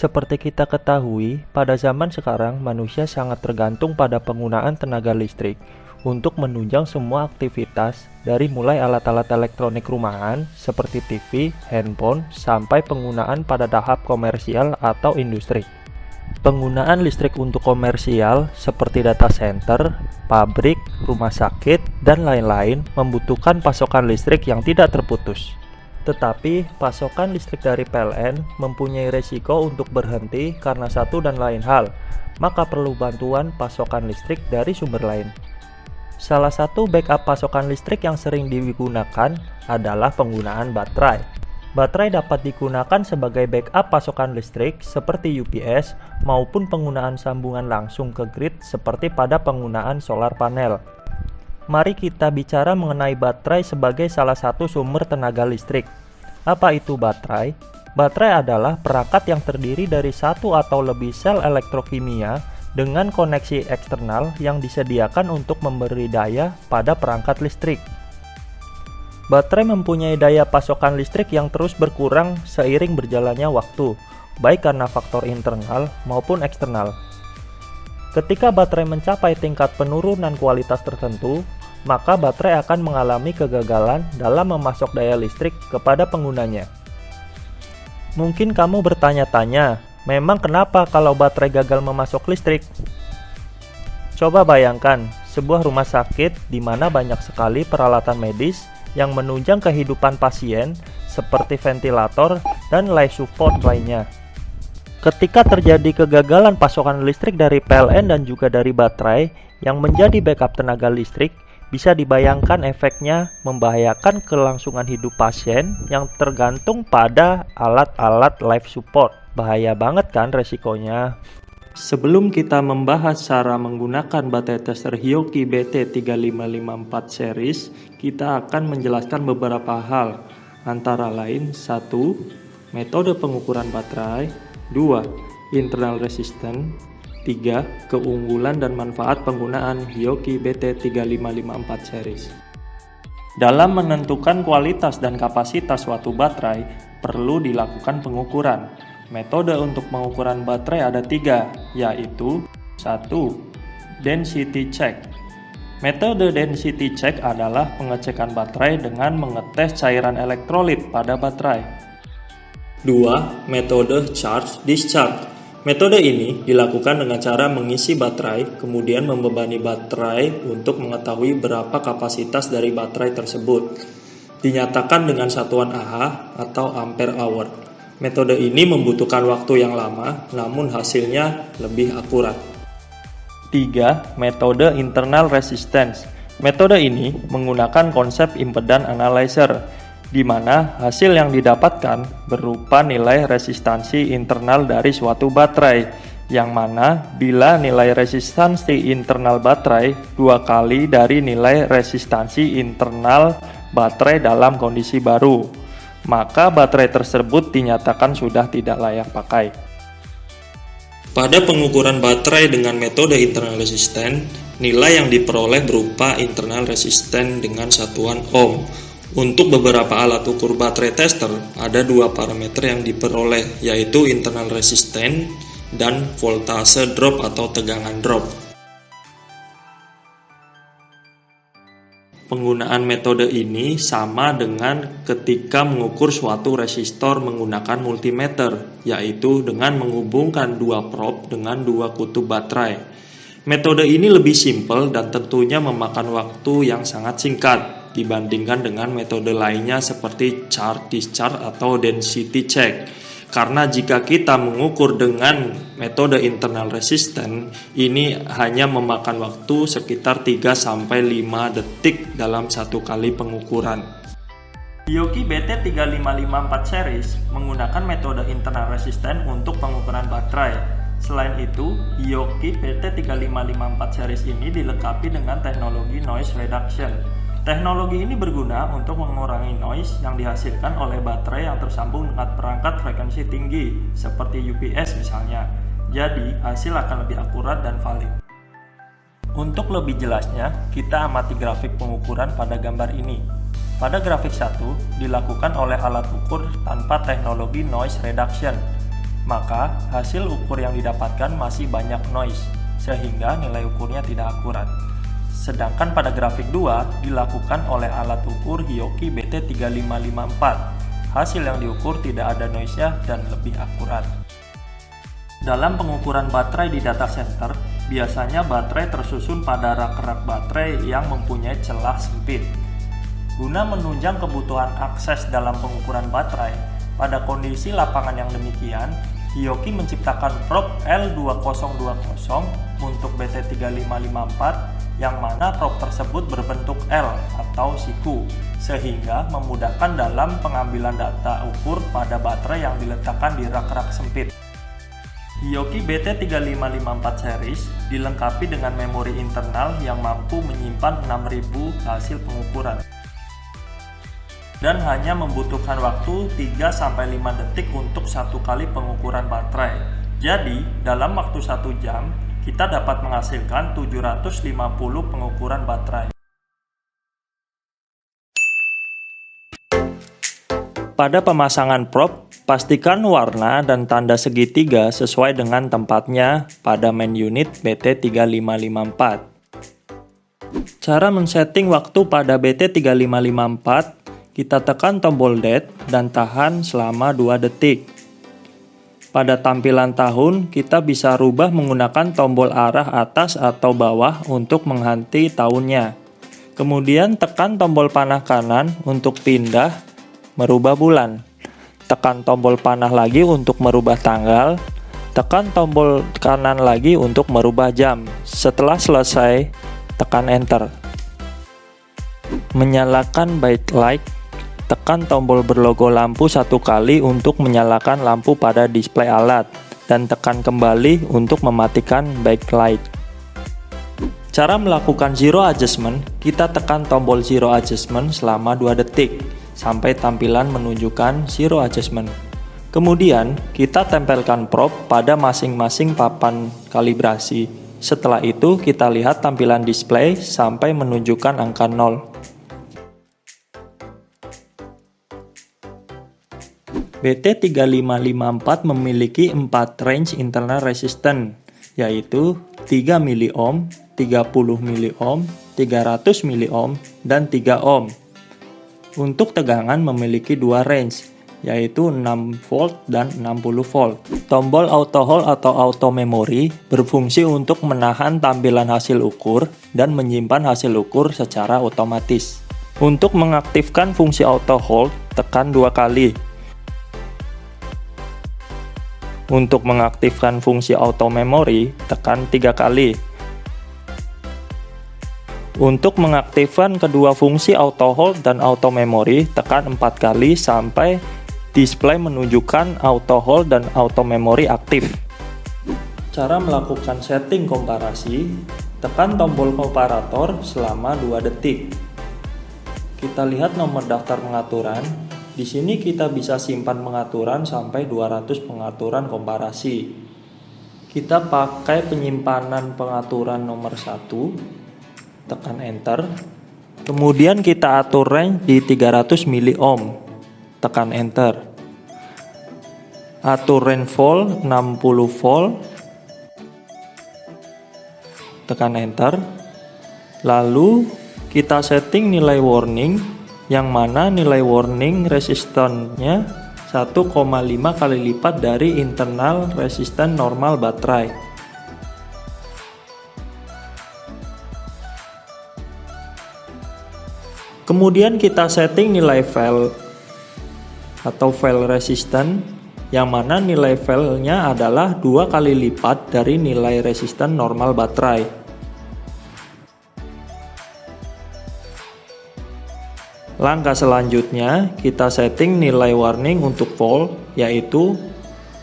Seperti kita ketahui, pada zaman sekarang manusia sangat tergantung pada penggunaan tenaga listrik untuk menunjang semua aktivitas dari mulai alat-alat elektronik rumahan seperti TV, handphone, sampai penggunaan pada tahap komersial atau industri. Penggunaan listrik untuk komersial seperti data center, pabrik, rumah sakit, dan lain-lain membutuhkan pasokan listrik yang tidak terputus. Tetapi, pasokan listrik dari PLN mempunyai resiko untuk berhenti karena satu dan lain hal, maka perlu bantuan pasokan listrik dari sumber lain. Salah satu backup pasokan listrik yang sering digunakan adalah penggunaan baterai. Baterai dapat digunakan sebagai backup pasokan listrik seperti UPS maupun penggunaan sambungan langsung ke grid seperti pada penggunaan solar panel. Mari kita bicara mengenai baterai sebagai salah satu sumber tenaga listrik. Apa itu baterai? Baterai adalah perangkat yang terdiri dari satu atau lebih sel elektrokimia dengan koneksi eksternal yang disediakan untuk memberi daya pada perangkat listrik. Baterai mempunyai daya pasokan listrik yang terus berkurang seiring berjalannya waktu, baik karena faktor internal maupun eksternal. Ketika baterai mencapai tingkat penurunan kualitas tertentu, maka baterai akan mengalami kegagalan dalam memasok daya listrik kepada penggunanya. Mungkin kamu bertanya-tanya, memang kenapa kalau baterai gagal memasok listrik? Coba bayangkan, sebuah rumah sakit di mana banyak sekali peralatan medis yang menunjang kehidupan pasien seperti ventilator dan life support lainnya. Ketika terjadi kegagalan pasokan listrik dari PLN dan juga dari baterai yang menjadi backup tenaga listrik, bisa dibayangkan efeknya membahayakan kelangsungan hidup pasien yang tergantung pada alat-alat life support. Bahaya banget kan resikonya. Sebelum kita membahas cara menggunakan baterai tester Hioki BT3554 series, kita akan menjelaskan beberapa hal, antara lain 1. Metode pengukuran baterai, 2. Internal resistance, 3. Keunggulan dan manfaat penggunaan Hioki BT3554 series. Dalam menentukan kualitas dan kapasitas suatu baterai, perlu dilakukan pengukuran. Metode untuk pengukuran baterai ada 3, yaitu 1. Density check. Metode density check adalah pengecekan baterai dengan mengetes cairan elektrolit pada baterai. 2. Metode charge discharge. Metode ini dilakukan dengan cara mengisi baterai, kemudian membebani baterai untuk mengetahui berapa kapasitas dari baterai tersebut. Dinyatakan dengan satuan Ah atau ampere hour. Metode ini membutuhkan waktu yang lama, namun hasilnya lebih akurat. 3. Metode internal resistance. Metode ini menggunakan konsep impedance analyzer, di mana hasil yang didapatkan berupa nilai resistansi internal dari suatu baterai, yang mana bila nilai resistansi internal baterai 2 kali dari nilai resistansi internal baterai dalam kondisi baru, maka baterai tersebut dinyatakan sudah tidak layak pakai. Pada pengukuran baterai dengan metode internal resistance, nilai yang diperoleh berupa internal resistance dengan satuan ohm. Untuk beberapa alat ukur baterai tester, ada 2 parameter yang diperoleh, yaitu internal resistance dan voltase drop atau tegangan drop. Penggunaan metode ini sama dengan ketika mengukur suatu resistor menggunakan multimeter, yaitu dengan menghubungkan 2 probe dengan 2 kutub baterai. Metode ini lebih simpel dan tentunya memakan waktu yang sangat singkat dibandingkan dengan metode lainnya seperti charge discharge atau density check. Karena jika kita mengukur dengan metode internal resistance, ini hanya memakan waktu sekitar 3-5 detik dalam satu kali pengukuran. Hioki BT3554 series menggunakan metode internal resistance untuk pengukuran baterai. Selain itu, Hioki BT3554 series ini dilengkapi dengan teknologi noise reduction. Teknologi ini berguna untuk mengurangi noise yang dihasilkan oleh baterai yang tersambung dengan perangkat frekuensi tinggi, seperti UPS misalnya. Jadi, hasil akan lebih akurat dan valid. Untuk lebih jelasnya, kita amati grafik pengukuran pada gambar ini. Pada grafik 1, dilakukan oleh alat ukur tanpa teknologi noise reduction. maka hasil ukur yang didapatkan masih banyak noise, sehingga nilai ukurnya tidak akurat. Sedangkan pada grafik 2 dilakukan oleh alat ukur Hioki BT3554. Hasil yang diukur tidak ada noise-nya dan lebih akurat. Dalam pengukuran baterai di data center, biasanya baterai tersusun pada rak-rak baterai yang mempunyai celah sempit. Guna menunjang kebutuhan akses dalam pengukuran baterai, pada kondisi lapangan yang demikian, Hioki menciptakan probe L2020 untuk BT3554 yang mana probe tersebut berbentuk L atau siku, sehingga memudahkan dalam pengambilan data ukur pada baterai yang diletakkan di rak-rak sempit. Hioki BT3554 series dilengkapi dengan memori internal yang mampu menyimpan 6000 hasil pengukuran dan hanya membutuhkan waktu 3-5 detik untuk satu kali pengukuran baterai. Jadi, dalam waktu 1 jam, kita dapat menghasilkan 750 pengukuran baterai. Pada pemasangan probe, pastikan warna dan tanda segitiga sesuai dengan tempatnya pada main unit BT3554. Cara men-setting waktu pada BT3554, kita tekan tombol LED dan tahan selama 2 detik. Pada tampilan tahun, kita bisa rubah menggunakan tombol arah atas atau bawah untuk menghenti tahunnya. Kemudian tekan tombol panah kanan untuk pindah, merubah bulan. Tekan tombol panah lagi untuk merubah tanggal. Tekan tombol kanan lagi untuk merubah jam. Setelah selesai, tekan enter. Menyalakan backlight, tekan tombol berlogo lampu 1 kali untuk menyalakan lampu pada display alat, dan tekan kembali untuk mematikan backlight. Cara melakukan zero adjustment, kita tekan tombol zero adjustment selama 2 detik, sampai tampilan menunjukkan zero adjustment. Kemudian, kita tempelkan probe pada masing-masing papan kalibrasi. Setelah itu, kita lihat tampilan display sampai menunjukkan angka 0. BT3554 memiliki 4 range internal resistance, yaitu 3 mA, 30 mA, 300 mA, dan 3 ohm. Untuk tegangan memiliki 2 range, yaitu 6 volt dan 60 volt. Tombol auto hold atau auto memory berfungsi untuk menahan tampilan hasil ukur dan menyimpan hasil ukur secara otomatis. Untuk mengaktifkan fungsi auto hold, tekan 2 kali. Untuk mengaktifkan fungsi auto memory, tekan 3 kali. Untuk mengaktifkan kedua fungsi auto hold dan auto memory, tekan 4 kali sampai display menunjukkan auto hold dan auto memory aktif. Cara melakukan setting komparasi, tekan tombol komparator selama 2 detik. Kita lihat nomor daftar pengaturan. Di sini kita bisa simpan pengaturan sampai 200 pengaturan komparasi. Kita pakai penyimpanan pengaturan nomor 1, tekan enter. Kemudian kita atur range di 300 mA, tekan enter. Atur range volt 60 volt, tekan enter. Lalu kita setting nilai warning, yang mana nilai warning resistannya 1,5 kali lipat dari internal resisten normal baterai. Kemudian kita setting nilai fail atau fail resistant, yang mana nilai failnya adalah 2 kali lipat dari nilai resisten normal baterai. Langkah selanjutnya, kita setting nilai warning untuk volt, yaitu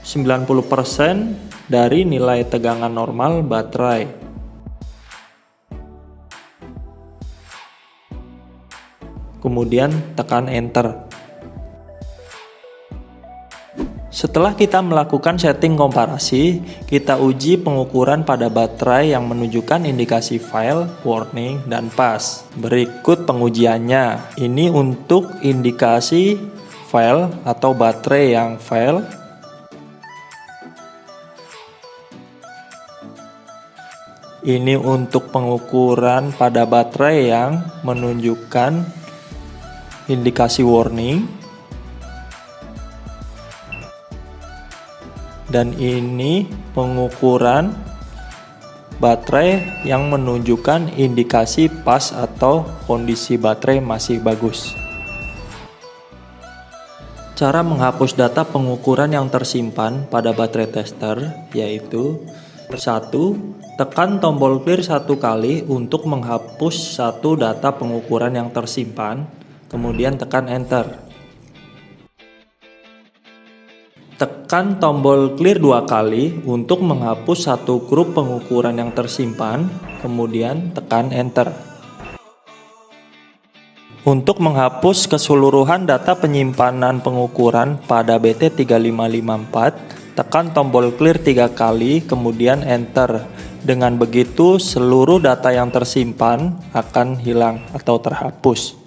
90% dari nilai tegangan normal baterai. Kemudian tekan enter. Setelah kita melakukan setting komparasi, kita uji pengukuran pada baterai yang menunjukkan indikasi fail, warning, dan pass. Berikut pengujiannya. Ini untuk indikasi fail atau baterai yang fail. Ini untuk pengukuran pada baterai yang menunjukkan indikasi warning. Dan ini pengukuran baterai yang menunjukkan indikasi pas atau kondisi baterai masih bagus. Cara menghapus data pengukuran yang tersimpan pada baterai tester yaitu: 1. Tekan tombol clear 1 kali untuk menghapus satu data pengukuran yang tersimpan, kemudian tekan enter. Tekan tombol clear 2 kali untuk menghapus satu grup pengukuran yang tersimpan, kemudian tekan enter. Untuk menghapus keseluruhan data penyimpanan pengukuran pada BT3554, tekan tombol clear 3 kali, kemudian enter. Dengan begitu, seluruh data yang tersimpan akan hilang atau terhapus.